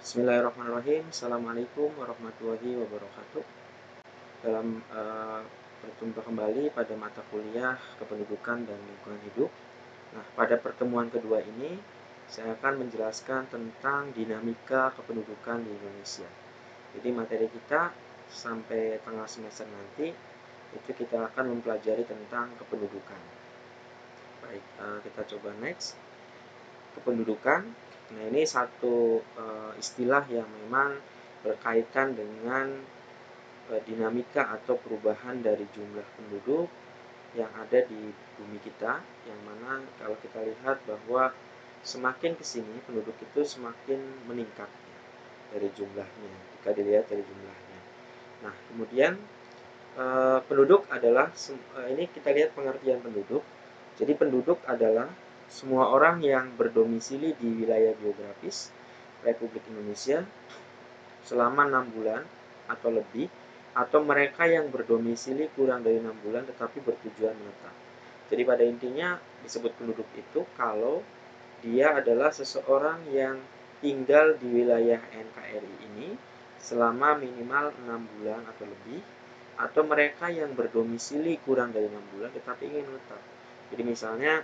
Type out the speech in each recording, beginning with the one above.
Bismillahirrahmanirrahim. Assalamualaikum warahmatullahi wabarakatuh. Dalam berjumpa kembali pada mata kuliah Kependudukan dan Lingkungan Hidup. Nah, pada pertemuan kedua ini saya akan menjelaskan tentang dinamika kependudukan di Indonesia. Jadi materi kita sampai tengah semester nanti itu kita akan mempelajari tentang kependudukan. Baik, kita coba next. Kependudukan. Nah, ini satu istilah yang memang berkaitan dengan dinamika atau perubahan dari jumlah penduduk yang ada di bumi kita, yang mana kalau kita lihat bahwa semakin kesini penduduk itu semakin meningkat dari jumlahnya, jika dilihat dari jumlahnya. Nah, kemudian penduduk adalah, ini kita lihat pengertian penduduk. Jadi penduduk adalah semua orang yang berdomisili di wilayah geografis Republik Indonesia selama 6 bulan atau lebih, atau mereka yang berdomisili kurang dari 6 bulan tetapi bertujuan menetap. Jadi pada intinya disebut penduduk itu kalau dia adalah seseorang yang tinggal di wilayah NKRI ini selama minimal 6 bulan atau lebih, atau mereka yang berdomisili kurang dari 6 bulan tetapi ingin menetap. Jadi misalnya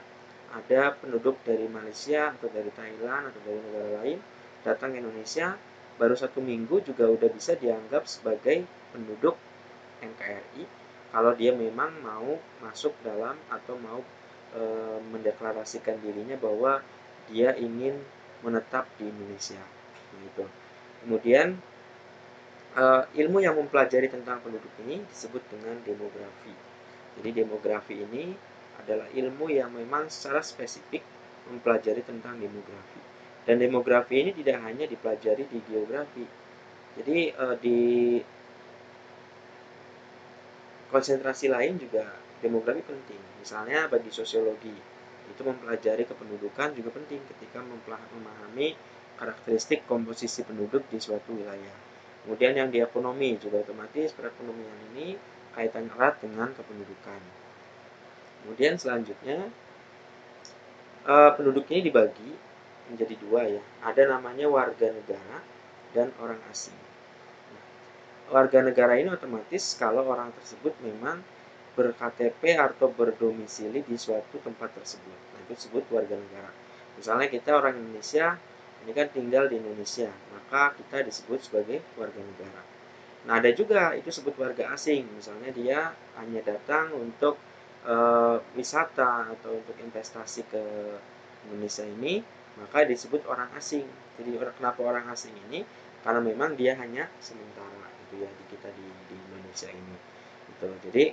ada penduduk dari Malaysia atau dari Thailand atau dari negara lain datang ke Indonesia, baru 1 minggu juga udah bisa dianggap sebagai penduduk NKRI kalau dia memang mau masuk dalam atau mau mendeklarasikan dirinya bahwa dia ingin menetap di Indonesia. Gitu. Kemudian ilmu yang mempelajari tentang penduduk ini disebut dengan demografi. Jadi demografi ini adalah ilmu yang memang secara spesifik mempelajari tentang demografi. Dan demografi ini tidak hanya dipelajari di geografi. Jadi di konsentrasi lain juga demografi penting. Misalnya bagi sosiologi, itu mempelajari kependudukan juga penting ketika memahami karakteristik komposisi penduduk di suatu wilayah. Kemudian yang di ekonomi juga otomatis perekonomian ini kaitan erat dengan kependudukan. Kemudian selanjutnya penduduk ini dibagi menjadi dua ya. Ada namanya warga negara dan orang asing. Warga negara ini otomatis kalau orang tersebut memang ber-KTP atau berdomisili di suatu tempat tersebut. Nah, itu disebut warga negara. Misalnya kita orang Indonesia, ini kan tinggal di Indonesia, maka kita disebut sebagai warga negara. Nah, ada juga itu disebut warga asing. Misalnya dia hanya datang untuk wisata atau untuk investasi ke Indonesia ini, maka disebut orang asing. Jadi kenapa orang asing ini? Karena memang dia hanya sementara gitu ya di kita di Indonesia ini. Gitu. Jadi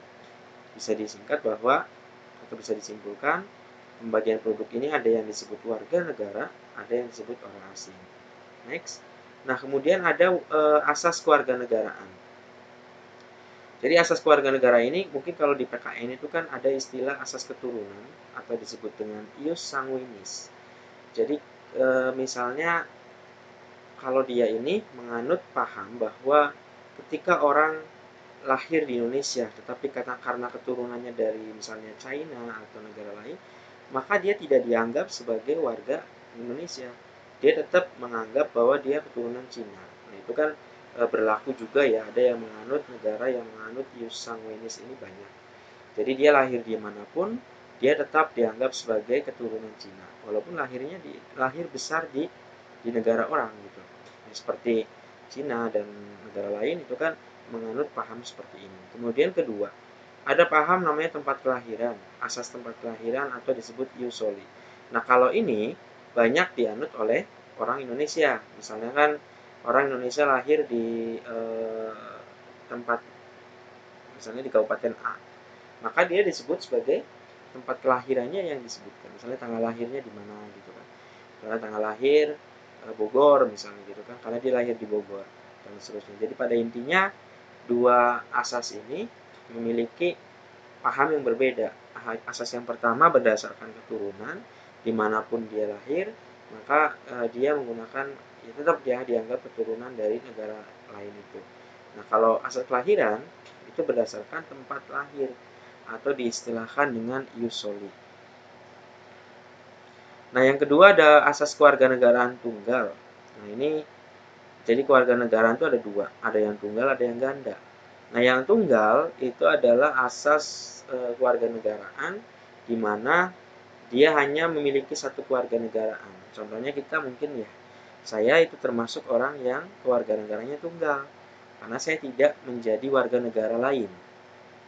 bisa disingkat bahwa atau bisa disimpulkan pembagian penduduk ini ada yang disebut warga negara, ada yang disebut orang asing. Next. Nah, kemudian ada asas kewarganegaraan. Jadi asas kewarganegara ini mungkin kalau di PKN itu kan ada istilah asas keturunan atau disebut dengan ius sanguinis. Jadi misalnya kalau dia ini menganut paham bahwa ketika orang lahir di Indonesia tetapi karena keturunannya dari misalnya China atau negara lain, maka dia tidak dianggap sebagai warga Indonesia. Dia tetap menganggap bahwa dia keturunan Cina. Nah, itu kan berlaku juga ya, ada yang menganut negara yang menganut ius sanguinis ini banyak. Jadi dia lahir di manapun, dia tetap dianggap sebagai keturunan Cina, walaupun lahir besar di negara orang gitu. Seperti Cina dan negara lain itu kan menganut paham seperti ini. Kemudian kedua, ada paham namanya tempat kelahiran, asas tempat kelahiran atau disebut ius soli. Nah, kalau ini banyak dianut oleh orang Indonesia. Misalnya kan orang Indonesia lahir di tempat misalnya di Kabupaten A, maka dia disebut sebagai tempat kelahirannya yang disebutkan. Misalnya tanggal lahirnya di mana gitu kan. Misalnya tanggal lahir Bogor misalnya gitu kan, karena dia lahir di Bogor dan seterusnya. Jadi pada intinya dua asas ini memiliki paham yang berbeda. Asas yang pertama berdasarkan keturunan, dimanapun dia lahir, maka dia menggunakan ya tetap dia dianggap keturunan dari negara lain itu. Nah, kalau asas kelahiran itu berdasarkan tempat lahir atau diistilahkan dengan ius soli. Nah, yang kedua ada asas kewarganegaraan tunggal. Nah, ini Jadi kewarganegaraan itu ada dua, ada yang tunggal, ada yang ganda. Nah, yang tunggal itu adalah asas kewarganegaraan di mana dia hanya memiliki satu kewarganegaraan. Contohnya kita mungkin ya, saya itu termasuk orang yang kewarganegaranya tunggal karena saya tidak menjadi warga negara lain.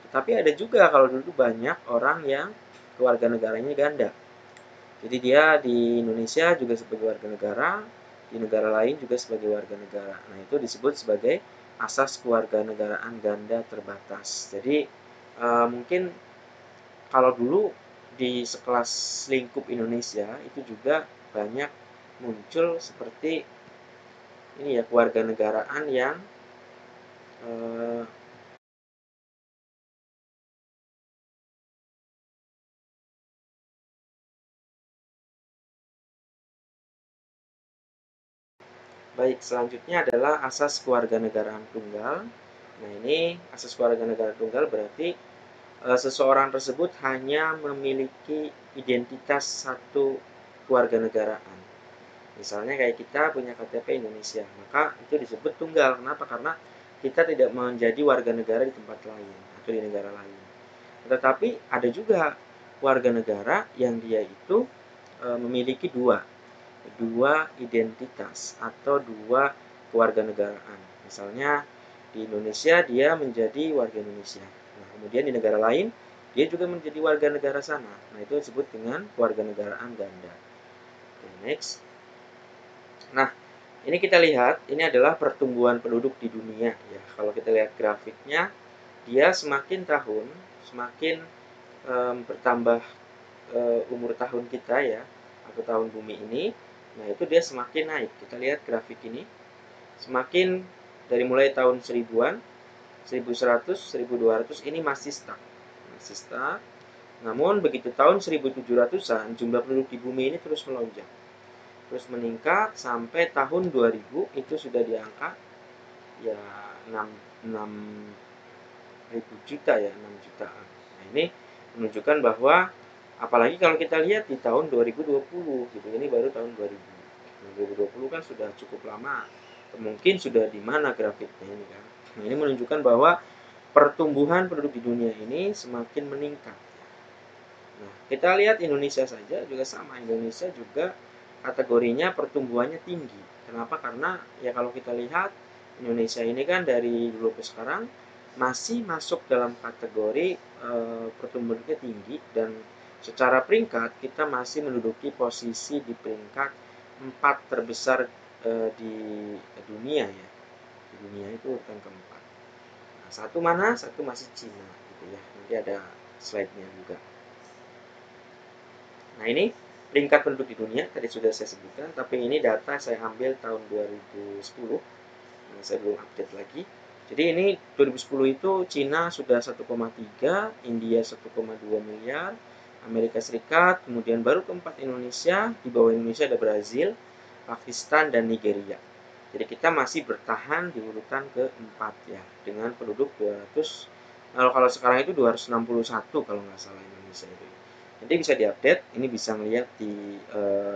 Tetapi ada juga kalau dulu banyak orang yang kewarganegaranya ganda. Jadi dia di Indonesia juga sebagai warga negara, di negara lain juga sebagai warga negara. Nah, itu disebut sebagai asas kewarganegaraan ganda terbatas. Jadi mungkin kalau dulu di sekelas lingkup Indonesia itu juga banyak muncul seperti ini ya, kewarganegaraan yang eh, baik. Selanjutnya adalah asas kewarganegaraan tunggal. Nah, ini asas kewarganegaraan tunggal berarti seseorang tersebut hanya memiliki identitas satu kewarganegaraan. Misalnya kayak kita punya KTP Indonesia, maka itu disebut tunggal. Kenapa? Karena kita tidak menjadi warga negara di tempat lain atau di negara lain. Tetapi ada juga warga negara yang dia itu memiliki dua identitas atau dua kewarganegaraan. Misalnya di Indonesia dia menjadi warga Indonesia. Nah, kemudian di negara lain dia juga menjadi warga negara sana. Nah, itu disebut dengan kewarganegaraan ganda. Oke, next. Nah, ini kita lihat, ini adalah pertumbuhan penduduk di dunia ya. Kalau kita lihat grafiknya, dia semakin tahun semakin bertambah umur tahun kita ya, atau tahun bumi ini. Nah, itu dia semakin naik. Kita lihat grafik ini. Semakin dari mulai tahun 1000-an, 1100, 1200 ini masih stuck. Masih stuck. Namun begitu tahun 1700-an, jumlah penduduk di bumi ini terus melonjak. Terus meningkat sampai tahun 2000 itu sudah di angka ya 6 ribu juta ya, 6 jutaan. Nah, ini menunjukkan bahwa apalagi kalau kita lihat di tahun 2020 gitu, ini baru tahun 2000. Nah, 2020 kan sudah cukup lama. Mungkin sudah di mana grafiknya ini kan. Nah, ini menunjukkan bahwa pertumbuhan penduduk di dunia ini semakin meningkat. Nah, kita lihat Indonesia saja juga sama. Indonesia juga kategorinya pertumbuhannya tinggi. Kenapa? Karena ya kalau kita lihat Indonesia ini kan dari dulu ke sekarang masih masuk dalam kategori pertumbuhannya tinggi, dan secara peringkat kita masih menduduki posisi di peringkat 4 terbesar di dunia ya. Di dunia itu urutan keempat. Nah, satu mana? Satu masih Cina gitu ya. Nanti ada slide-nya juga. Nah, ini peringkat penduduk di dunia tadi sudah saya sebutkan, tapi ini data saya ambil tahun 2010. Nah, saya belum update lagi. Jadi ini 2010 itu Cina sudah 1,3, India 1,2 miliar, Amerika Serikat, kemudian baru keempat Indonesia, di bawah Indonesia ada Brazil, Pakistan, dan Nigeria. Jadi kita masih bertahan di urutan keempat ya, dengan penduduk 200. Kalau sekarang itu 261 kalau nggak salah Indonesia itu. Jadi bisa diupdate, ini bisa melihat di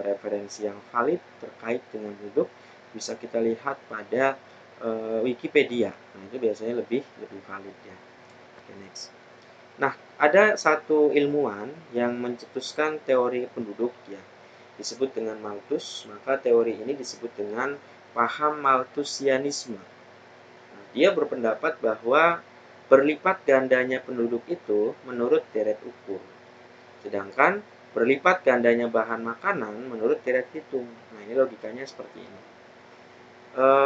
referensi yang valid terkait dengan penduduk, bisa kita lihat pada Wikipedia. Nah, itu biasanya lebih valid ya. Oke, next. Nah, ada satu ilmuwan yang mencetuskan teori penduduk ya, disebut dengan Malthus. Maka teori ini disebut dengan paham Malthusianisme. Nah, dia berpendapat bahwa berlipat gandanya penduduk itu menurut deret ukur, sedangkan berlipat gandanya bahan makanan menurut deret hitung. Nah, ini logikanya seperti ini.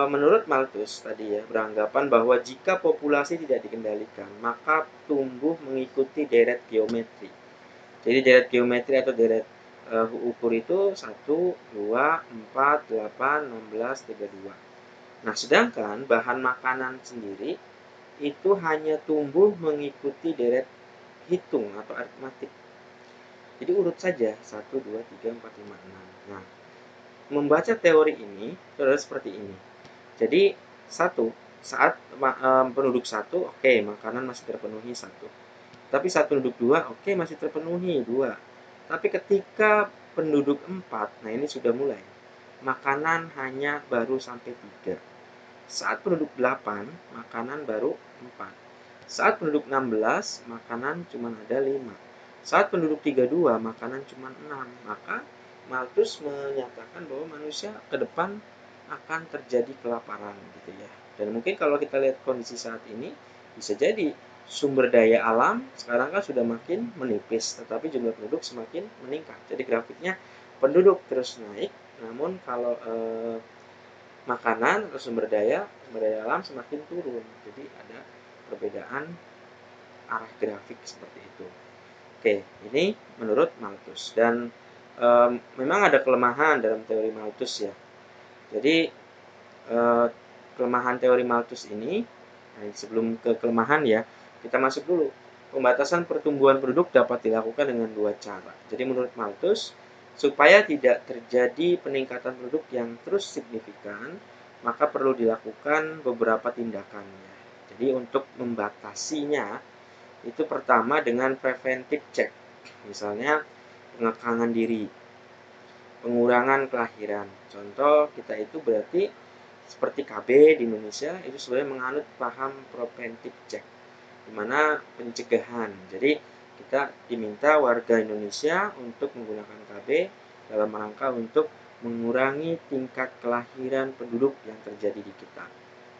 Menurut Malthus tadi ya, beranggapan bahwa jika populasi tidak dikendalikan, maka tumbuh mengikuti deret geometri. Jadi deret geometri atau deret ukur itu 1, 2, 4, 8, 16, 32. Nah, sedangkan bahan makanan sendiri itu hanya tumbuh mengikuti deret hitung atau aritmatik. Jadi urut saja 1, 2, 3, 4, 5, 6. Nah, membaca teori ini adalah seperti ini. Jadi satu, saat penduduk satu, oke, makanan masih terpenuhi satu. Tapi saat penduduk dua, oke, masih terpenuhi dua. Tapi ketika penduduk empat, nah ini sudah mulai. Makanan hanya baru sampai tiga. Saat penduduk 8, makanan baru 4. Saat penduduk 16, makanan cuma ada 5. Saat penduduk 32, makanan cuma 6. Maka Malthus menyatakan bahwa manusia ke depan akan terjadi kelaparan gitu ya. Dan mungkin kalau kita lihat kondisi saat ini, bisa jadi sumber daya alam sekarang kan sudah makin menipis, tetapi jumlah penduduk semakin meningkat. Jadi grafiknya penduduk terus naik, namun kalau makanan atau sumber daya alam semakin turun. Jadi ada perbedaan arah grafik seperti itu. Oke, ini menurut Malthus. Dan memang ada kelemahan dalam teori Malthus ya. Jadi kelemahan teori Malthus ini, sebelum ke kelemahan ya, kita masuk dulu. Pembatasan pertumbuhan penduduk dapat dilakukan dengan 2 cara. Jadi menurut Malthus, supaya tidak terjadi peningkatan penduduk yang terus signifikan, maka perlu dilakukan beberapa tindakan ya. Jadi untuk membatasinya, itu pertama dengan preventive check. Misalnya pengekangan diri, pengurangan kelahiran. Contoh kita itu berarti seperti KB di Indonesia itu sebenarnya menganut paham preventive check, di mana pencegahan. Jadi kita diminta warga Indonesia untuk menggunakan KB dalam rangka untuk mengurangi tingkat kelahiran penduduk yang terjadi di kita.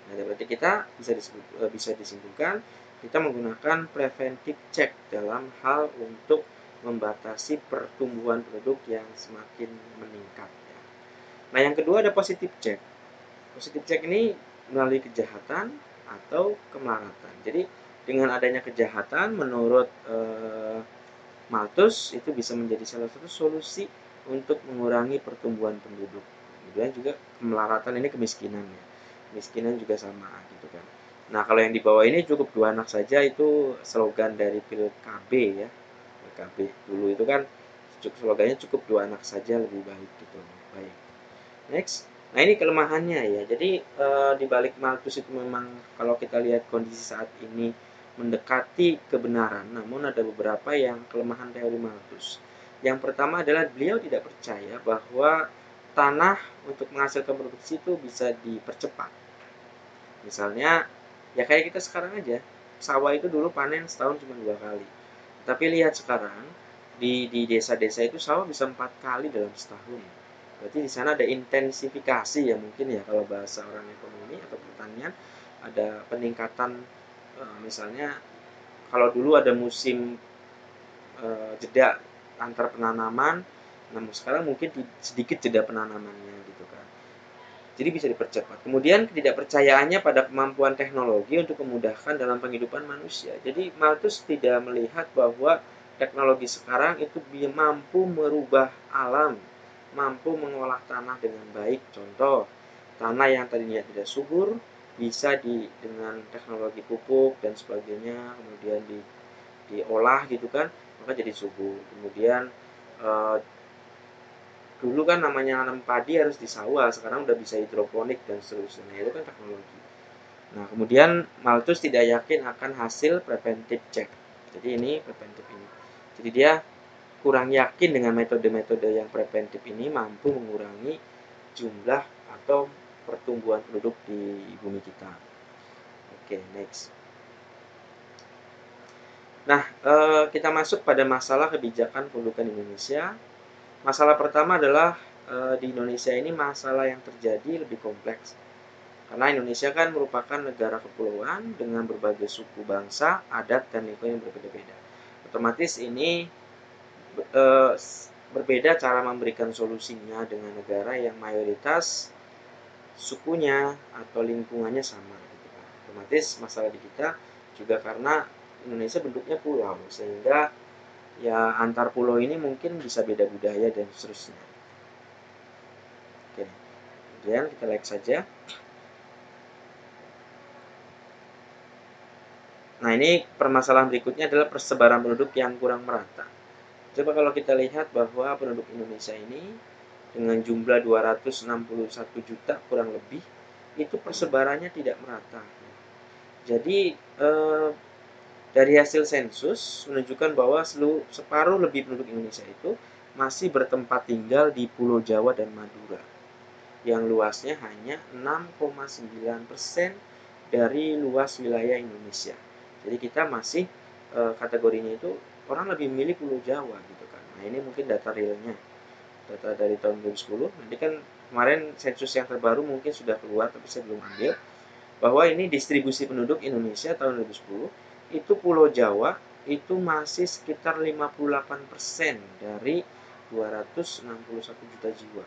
Nah, berarti kita bisa disimpulkan kita menggunakan preventive check dalam hal untuk membatasi pertumbuhan penduduk yang semakin meningkat ya. Nah, yang kedua ada positive check. Positive check ini melalui kejahatan atau kemelaratan. Jadi dengan adanya kejahatan menurut Malthus itu bisa menjadi salah satu solusi untuk mengurangi pertumbuhan penduduk. Kemudian juga kemelaratan ini kemiskinan ya. Kemiskinan juga sama gitu kan. Nah, kalau yang di bawah ini cukup 2 anak saja itu slogan dari pil KB ya. KB dulu itu kan slogannya cukup 2 anak saja lebih baik gitu. Baik. Next. Nah, ini kelemahannya ya. Jadi di balik Malthus itu memang kalau kita lihat kondisi saat ini mendekati kebenaran, namun ada beberapa yang kelemahan teori Malthus. Yang pertama adalah beliau tidak percaya bahwa tanah untuk menghasilkan produksi itu bisa dipercepat. Misalnya, ya kayak kita sekarang aja, sawah itu dulu panen setahun cuma 2 kali. Tapi lihat sekarang, di desa-desa itu sawah bisa 4 kali dalam setahun. Berarti di sana ada intensifikasi ya mungkin ya kalau bahasa orang ekonomi atau pertanian, ada peningkatan misalnya kalau dulu ada musim jeda antar penanaman, namun sekarang mungkin sedikit jeda penanamannya gitu kan. Jadi bisa dipercepat. Kemudian ketidakpercayaannya pada kemampuan teknologi untuk memudahkan dalam penghidupan manusia. Jadi Malthus tidak melihat bahwa teknologi sekarang itu mampu merubah alam, mampu mengolah tanah dengan baik. Contoh, tanah yang tadinya tidak subur bisa dengan teknologi pupuk dan sebagainya kemudian diolah gitu kan, maka jadi subur. Kemudian dulu kan namanya nanam padi harus di sawah, sekarang udah bisa hidroponik dan seterusnya. Itu kan teknologi. Nah, kemudian Malthus tidak yakin akan hasil preventive check. Jadi ini preventive ini. Jadi dia kurang yakin dengan metode-metode yang preventif ini mampu mengurangi jumlah atau pertumbuhan penduduk di bumi kita. Oke, next. Nah, kita masuk pada masalah kebijakan pendudukan Indonesia. Masalah pertama adalah di Indonesia ini masalah yang terjadi lebih kompleks. Karena Indonesia kan merupakan negara kepulauan dengan berbagai suku bangsa, adat, dan lingkungan yang berbeda-beda. Otomatis ini berbeda cara memberikan solusinya dengan negara yang mayoritas sukunya atau lingkungannya sama. Gitu kan. Otomatis masalah di kita juga karena Indonesia bentuknya pulau, sehingga ya antar pulau ini mungkin bisa beda budaya dan seterusnya. Oke, kemudian kita like saja. Nah, ini permasalahan berikutnya adalah persebaran penduduk yang kurang merata. Coba kalau kita lihat bahwa penduduk Indonesia ini dengan jumlah 261 juta kurang lebih, itu persebarannya tidak merata. Jadi dari hasil sensus menunjukkan bahwa separuh lebih penduduk Indonesia itu masih bertempat tinggal di Pulau Jawa dan Madura. yang luasnya hanya 6,9% dari luas wilayah Indonesia. Jadi kita masih kategorinya itu orang lebih memilih Pulau Jawa gitu kan. Nah ini mungkin data realnya, data dari tahun 2010. Nanti kan kemarin sensus yang terbaru mungkin sudah keluar tapi saya belum ambil, bahwa ini distribusi penduduk Indonesia tahun 2010 itu Pulau Jawa itu masih sekitar 58% dari 261 juta jiwa.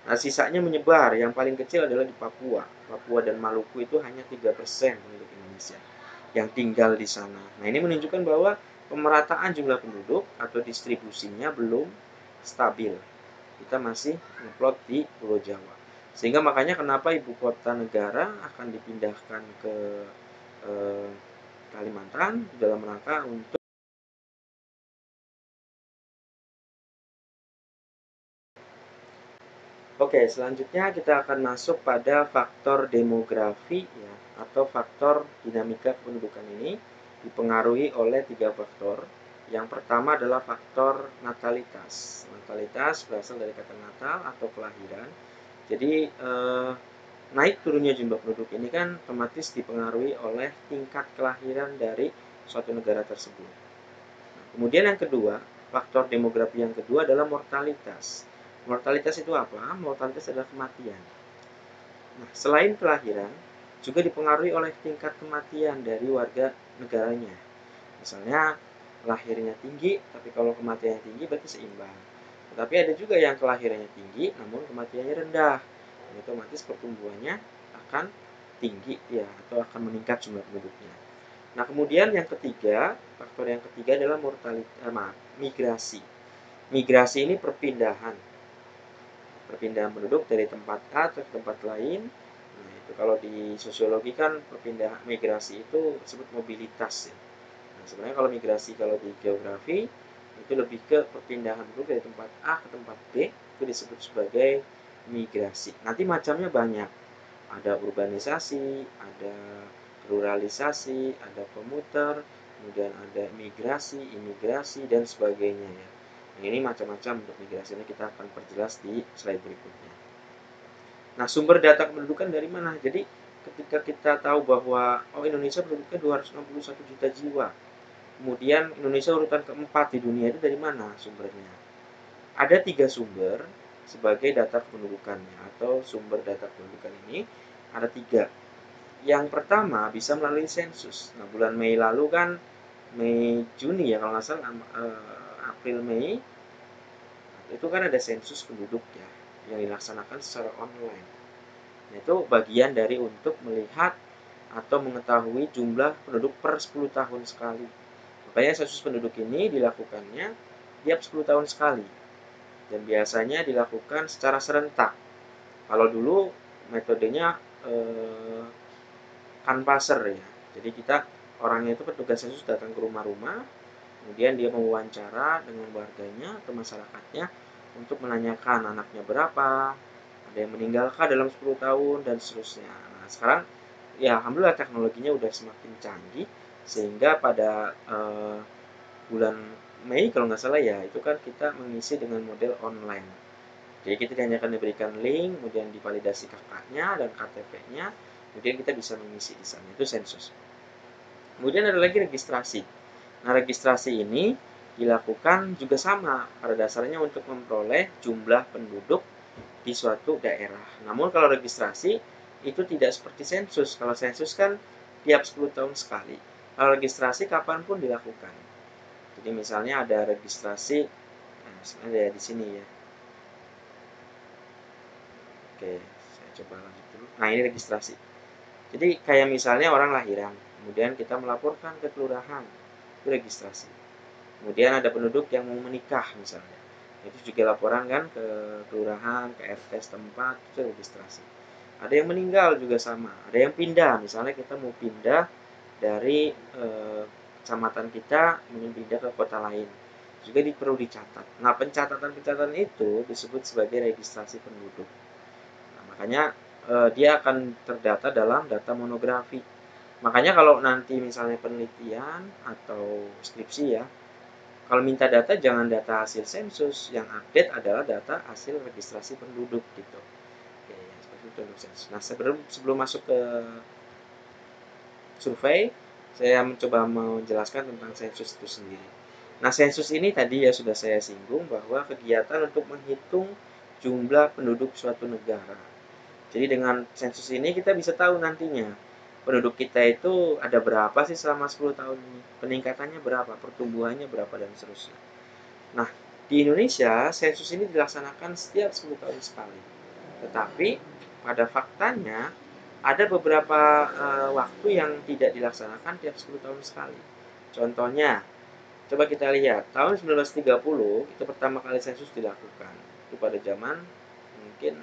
Nah, sisanya menyebar. Yang paling kecil adalah di Papua. Papua dan Maluku itu hanya 3% penduduk Indonesia yang tinggal di sana. Nah, ini menunjukkan bahwa pemerataan jumlah penduduk atau distribusinya belum stabil. Kita masih ngeplot di Pulau Jawa. Sehingga makanya kenapa ibu kota negara akan dipindahkan ke Kalimantan dalam rangka untuk Oke, selanjutnya kita akan masuk pada faktor demografi ya, atau faktor dinamika kependudukan ini dipengaruhi oleh 3 faktor. Yang pertama adalah faktor natalitas. Natalitas berasal dari kata natal atau kelahiran. Jadi naik turunnya jumlah penduduk ini kan otomatis dipengaruhi oleh tingkat kelahiran dari suatu negara tersebut. Nah, kemudian yang kedua, faktor demografi yang kedua adalah mortalitas. Mortalitas itu apa? Mortalitas adalah kematian. Nah, selain kelahiran, juga dipengaruhi oleh tingkat kematian dari warga negaranya. Misalnya, lahirnya tinggi, tapi kalau kematiannya tinggi berarti seimbang. Tetapi ada juga yang kelahirannya tinggi, namun kematiannya rendah. Dan otomatis pertumbuhannya akan tinggi ya, atau akan meningkat jumlah penduduknya. Nah, kemudian yang ketiga, faktor yang ketiga adalah migrasi. Migrasi ini perpindahan penduduk dari tempat A ke tempat lain. Nah, itu kalau di sosiologi kan perpindahan migrasi itu disebut mobilitas ya. Nah, sebenarnya kalau migrasi kalau di geografi itu lebih ke perpindahan penduduk dari tempat A ke tempat B, itu disebut sebagai migrasi. Nanti macamnya banyak. Ada urbanisasi, ada ruralisasi, ada komuter, kemudian ada migrasi, imigrasi, dan sebagainya ya. Nah, ini macam-macam untuk migrasi, ini kita akan perjelas di slide berikutnya. Nah, sumber data kependudukan dari mana? Jadi, ketika kita tahu bahwa Indonesia penduduknya 261 juta jiwa, kemudian Indonesia urutan keempat di dunia, itu dari mana sumbernya? Ada 3 sumber sebagai data kependudukannya, atau sumber data kependudukan ini ada 3. Yang pertama bisa melalui sensus. Nah, bulan Mei lalu kan, Mei Juni ya kalau nggak salah, April Mei itu kan ada sensus penduduk ya yang dilaksanakan secara online. Nah, itu bagian dari untuk melihat atau mengetahui jumlah penduduk per 10 tahun sekali. Makanya sensus penduduk ini dilakukannya tiap 10 tahun sekali. Dan biasanya dilakukan secara serentak. Kalau dulu metodenya canvasser ya. Jadi kita orangnya itu petugas sensus datang ke rumah-rumah, kemudian dia mewawancara dengan warganya atau masyarakatnya untuk menanyakan anaknya berapa, ada yang meninggalkah dalam 10 tahun dan seterusnya. Nah, sekarang ya alhamdulillah teknologinya udah semakin canggih sehingga pada bulan Mei kalau nggak salah ya itu kan kita mengisi dengan model online. Jadi kita hanya akan diberikan link, kemudian divalidasi kakaknya dan KTP-nya, kemudian kita bisa mengisi di sana. Itu sensus. Kemudian ada lagi registrasi. Nah, registrasi ini dilakukan juga sama pada dasarnya untuk memperoleh jumlah penduduk di suatu daerah. Namun kalau registrasi itu tidak seperti sensus. Kalau sensus kan tiap 10 tahun sekali. Kalau registrasi kapanpun dilakukan. Jadi misalnya ada registrasi, nah, ada di sini ya. Oke, saya coba lanjut dulu. Nah, ini registrasi. Jadi kayak misalnya orang lahiran, kemudian kita melaporkan ke kelurahan, itu registrasi. Kemudian ada penduduk yang mau menikah misalnya, itu juga laporan kan ke kelurahan, ke RT setempat, itu registrasi. Ada yang meninggal juga sama, ada yang pindah, misalnya kita mau pindah dari kecamatan kita, ingin pindah ke kota lain, juga perlu dicatat. Nah, pencatatan itu disebut sebagai registrasi penduduk. Nah, makanya dia akan terdata dalam data monografi. Makanya kalau nanti misalnya penelitian atau skripsi ya, kalau minta data jangan data hasil sensus, yang update adalah data hasil registrasi penduduk gitu. Oke, untuk sensus. Nah, sebelum masuk ke survei, saya mencoba menjelaskan tentang sensus itu sendiri. Nah, sensus ini tadi ya sudah saya singgung bahwa kegiatan untuk menghitung jumlah penduduk suatu negara. Jadi dengan sensus ini kita bisa tahu nantinya penduduk kita itu ada berapa sih selama 10 tahun ini, peningkatannya berapa, pertumbuhannya berapa, dan seterusnya. Nah, di Indonesia sensus ini dilaksanakan setiap 10 tahun sekali. Tetapi pada faktanya ada beberapa waktu yang tidak dilaksanakan tiap 10 tahun sekali. Contohnya, coba kita lihat, tahun 1930 itu pertama kali sensus dilakukan. Itu pada zaman mungkin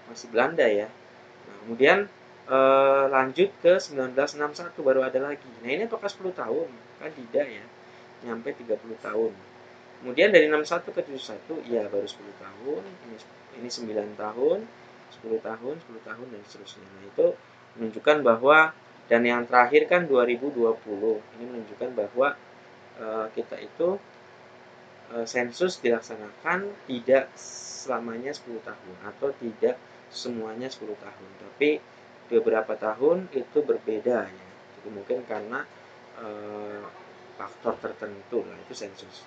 masih Belanda ya. Nah, kemudian lanjut ke 1961 baru ada lagi. Nah, ini apakah 10 tahun? Kan tidak ya. Nyampe 30 tahun. Kemudian dari 61 ke 71 ya baru 10 tahun. Ini 9 tahun, 10 tahun, 10 tahun, dan seterusnya. Nah, itu menunjukkan bahwa, dan yang terakhir kan 2020. Ini menunjukkan bahwa kita itu sensus dilaksanakan tidak selamanya 10 tahun atau tidak semuanya 10 tahun, tapi beberapa tahun itu berbeda ya. Jadi mungkin karena faktor tertentu lah, itu sensus.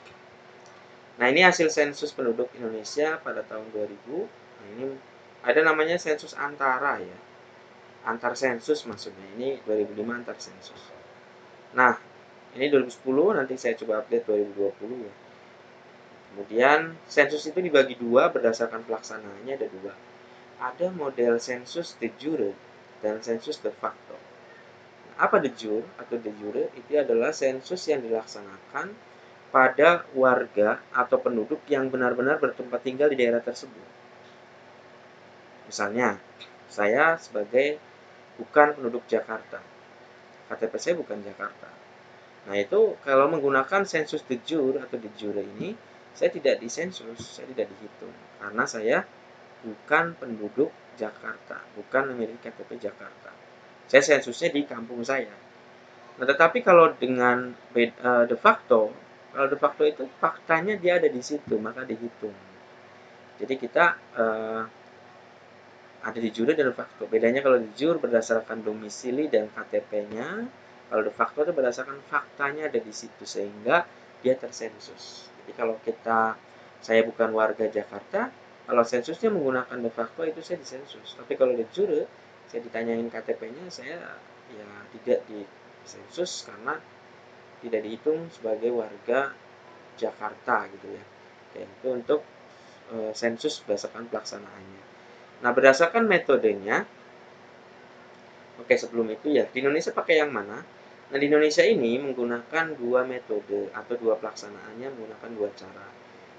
Nah, ini hasil sensus penduduk Indonesia pada tahun 2000. Nah, ini ada namanya sensus antara ya. Antar sensus maksudnya. Ini 2005 antar sensus. Nah, ini 2010, nanti saya coba update 2020 ya. Kemudian sensus itu dibagi dua berdasarkan pelaksanaannya, ada dua. Ada model sensus de jure dan sensus de facto. Nah, apa de jure atau de jure? Itu adalah sensus yang dilaksanakan pada warga atau penduduk yang benar-benar bertempat tinggal di daerah tersebut. Misalnya, saya sebagai bukan penduduk Jakarta, KTP saya bukan Jakarta. Nah, itu kalau menggunakan sensus de jure atau de jure ini, saya tidak disensus, saya tidak dihitung, karena saya bukan penduduk Jakarta, bukan memiliki KTP Jakarta. Saya sensusnya di kampung saya. Nah, tetapi kalau dengan de facto, kalau de facto itu faktanya dia ada di situ, maka dihitung. Jadi kita ada de jure dan de facto. Bedanya kalau de jure berdasarkan domisili dan KTP-nya, kalau de facto itu berdasarkan faktanya ada di situ sehingga dia tersensus. Jadi kalau saya bukan warga Jakarta, kalau sensusnya menggunakan de facto itu saya disensus. Tapi kalau de jure saya ditanyain KTP-nya, saya ya tidak disensus karena tidak dihitung sebagai warga Jakarta gitu ya. Oke, itu untuk sensus berdasarkan pelaksanaannya. Nah, berdasarkan metodenya, oke, sebelum itu ya, di Indonesia pakai yang mana? Nah, di Indonesia ini menggunakan dua metode atau dua pelaksanaannya, menggunakan dua cara.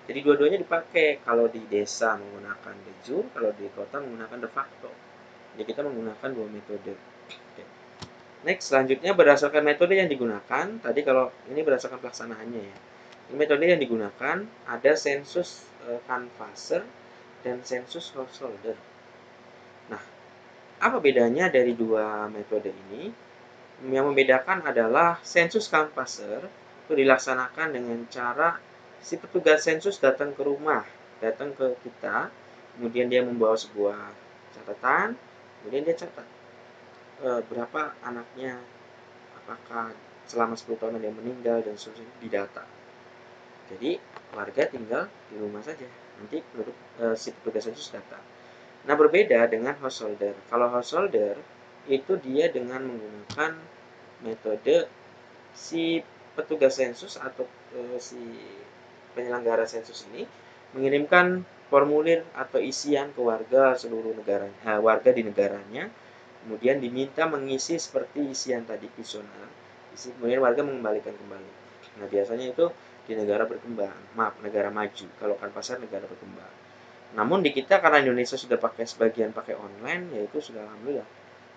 Jadi dua-duanya dipakai. Kalau di desa menggunakan de jure, kalau di kota menggunakan de facto. Jadi kita menggunakan dua metode. Oke. Next, selanjutnya berdasarkan metode yang digunakan. Tadi kalau ini berdasarkan pelaksanaannya ya. Ini metode yang digunakan ada sensus canvasser dan sensus householder. Nah, apa bedanya dari dua metode ini? Yang membedakan adalah sensus canvasser itu dilaksanakan dengan cara si petugas sensus datang ke rumah, datang ke kita, kemudian dia membawa sebuah catatan, kemudian dia catat berapa anaknya, apakah selama 10 tahun ada yang meninggal, dan seterusnya di data. Jadi warga tinggal di rumah saja, nanti si petugas sensus datang. Nah, berbeda dengan householder. Kalau householder itu dia dengan menggunakan metode si petugas sensus atau si penyelenggara sensus ini mengirimkan formulir atau isian ke warga warga di negaranya, kemudian diminta mengisi seperti isian tadi kuesioner, kemudian warga mengembalikan kembali. Nah, biasanya itu di negara berkembang, negara maju. Kalau kan pasar negara berkembang. Namun di kita karena Indonesia sudah sebagian pakai online, yaitu sudah alhamdulillah.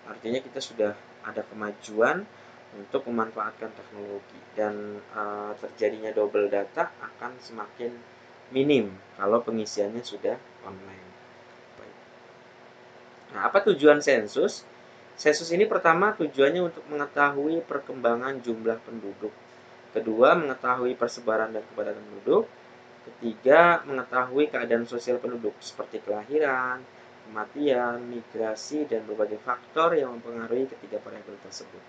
Artinya kita sudah ada kemajuan untuk memanfaatkan teknologi, dan terjadinya double data akan semakin minim kalau pengisiannya sudah online. Baik. Nah, apa tujuan sensus? Sensus ini pertama tujuannya untuk mengetahui perkembangan jumlah penduduk. Kedua, mengetahui persebaran dan kepadatan penduduk. Ketiga, mengetahui keadaan sosial penduduk seperti kelahiran, kematian, migrasi, dan berbagai faktor yang mempengaruhi ketiga variabel tersebut.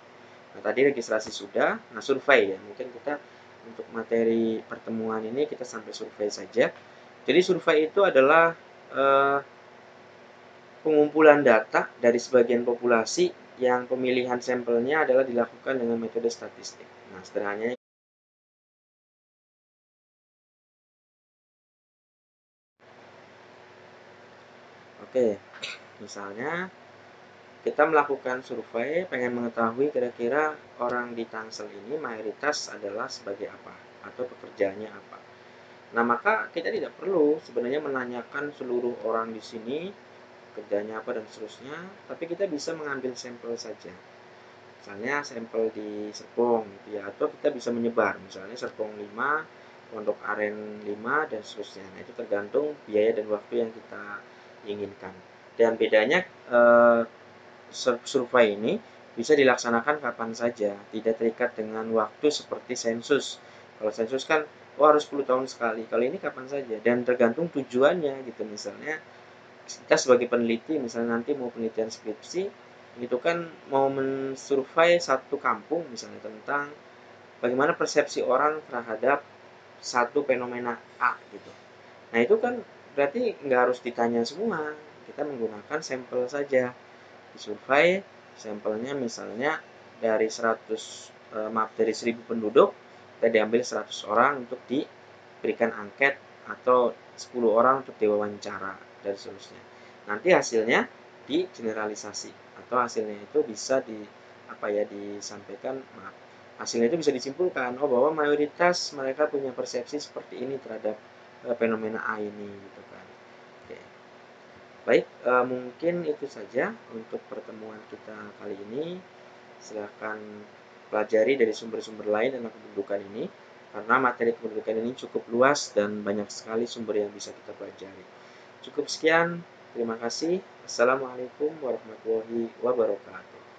Nah, tadi registrasi sudah, nah survei ya, mungkin kita untuk materi pertemuan ini kita sampai survei saja. Jadi survei itu adalah pengumpulan data dari sebagian populasi yang pemilihan sampelnya adalah dilakukan dengan metode statistik. Nah, sederhananya oke, misalnya kita melakukan survei pengen mengetahui kira-kira orang di Tangsel ini mayoritas adalah sebagai apa atau pekerjaannya apa. Nah, maka kita tidak perlu sebenarnya menanyakan seluruh orang di sini kerjanya apa dan seterusnya, tapi kita bisa mengambil sampel saja. Misalnya sampel di Serpong gitu ya, atau kita bisa menyebar, misalnya Serpong 5, Pondok Aren 5, dan seterusnya. Nah, itu tergantung biaya dan waktu yang kita inginkan. Dan bedanya survei ini bisa dilaksanakan kapan saja, tidak terikat dengan waktu seperti sensus. Kalau sensus kan harus 10 tahun sekali. Kalau ini kapan saja dan tergantung tujuannya gitu. Misalnya kita sebagai peneliti misalnya nanti mau penelitian skripsi itu kan mau mensurvei satu kampung misalnya tentang bagaimana persepsi orang terhadap satu fenomena A gitu. Nah, itu kan berarti nggak harus ditanya semua, kita menggunakan sampel saja. Disurvei sampelnya misalnya dari 100 maaf dari 1000 penduduk, kita diambil 100 orang untuk diberikan angket atau 10 orang untuk diwawancara dan seterusnya. Nanti hasilnya digeneralisasi atau hasilnya itu bisa disampaikan, maaf, hasilnya itu bisa disimpulkan bahwa mayoritas mereka punya persepsi seperti ini terhadap fenomena A ini gitu kan. Oke. Baik, mungkin itu saja untuk pertemuan kita kali ini. Silahkan pelajari dari sumber-sumber lain tentang kependudukan ini, karena materi kependudukan ini cukup luas dan banyak sekali sumber yang bisa kita pelajari. Cukup sekian, terima kasih. Assalamualaikum warahmatullahi wabarakatuh.